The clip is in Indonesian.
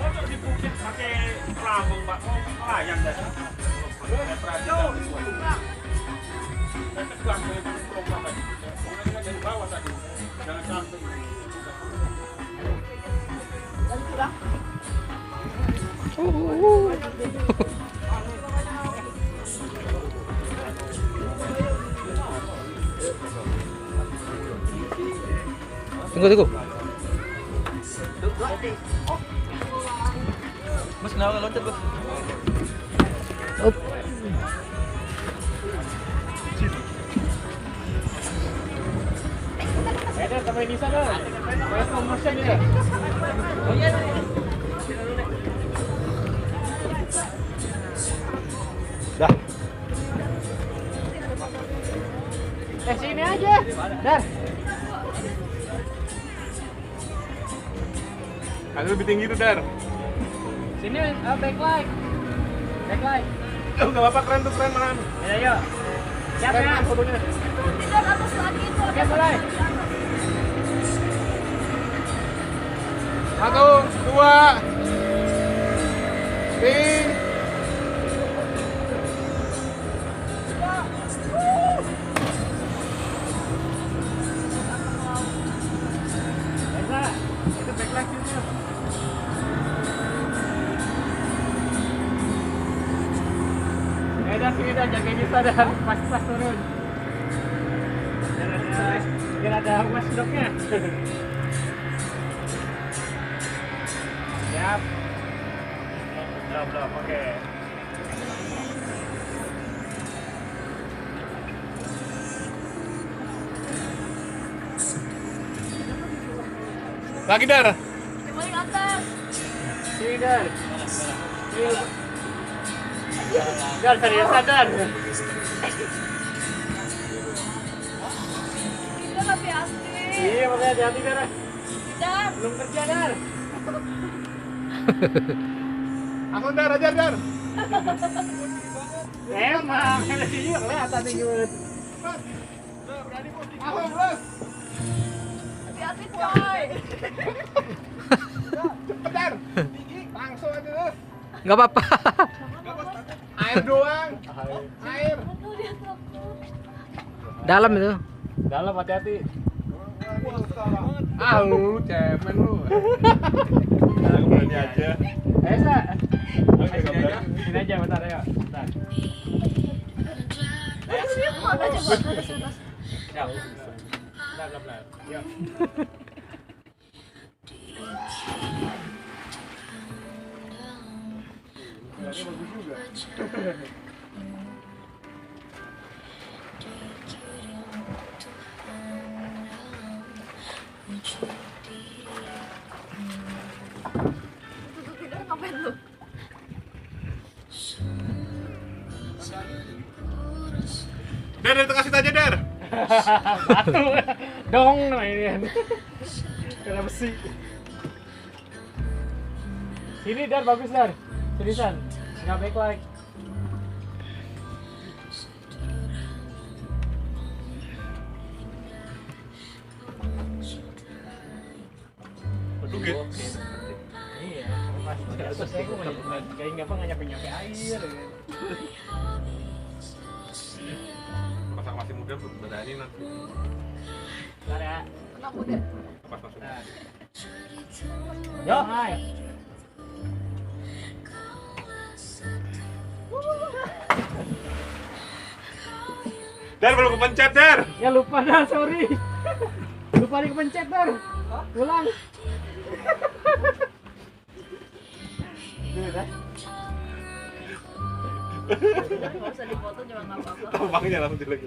Untuk di Bukit pakai perahu Pak, layang dah. Tegang dari lompat tadi. Orang dari bawah tadi. Jangan sampai. Tunggu. Mas kenapa loncat, Bos? Up. Ada sampai di sana. Kayak slow motion ya. Oh iya. Dah. Sini aja. Dar. Agak lebih tinggi tuh, Dar. Sini backlight. Backlight. Enggak apa-apa, keren tuh, keren malam. Ya, yuk. Siap ya fotonya. Tidak atas lagi itu. Oke, mulai. 1, 2, ping. Bisa. Itu backlight itu. Dah sini dah, jaga bisa dah pas turun. Biar ada watchdognya. Siap. Belum, oke. Lagi, Dar. Kembali ke atas. Sini Dar. Dar, serius sadar. Tidak tapi asli. Iya, makanya hati-hati Dar. Tidak. Belum kerja Dar. Aku Dar, ajar, Dar. Emang, ada sini kelihatan nih gue. Aku, Bos. Hati-hati coy. Cepet, Dar. Tinggi, langsung aja, Bos. Nggak apa-apa. Air doang. Air. Aduh dia takut. Dalam itu. Dalam hati-hati. Ah, lu cemen lu. Nah, aku berani aja. Esa. Oke, gambar. Sini aja bentar ya. Bentar. Mana coba atas atas. Ya. Bentar. Yuk. Bagus juga. Tutup tidak ngapain lu? Dar, dari tengah situ aja, Dar. Satu. Dong ini. Kena besi. Sini Dar, bagus Dar. Seriusan. Nggak backlight. Waduh, gitu. Iya, pas di atas saya gue nggak nyampe air. Pas aku masih muda, berani nanti. Bentar ya. Kenapa udah? Pas masuk. Nah. Yo, hai. Dar, belum kepencet, Dar. Ya lupa Dar, sorry. Lupa dikepencet Dar. Ulang. Duh, dah. Nggak usah dipoto juga nggak apa-apa. Tampangnya langsung lagi.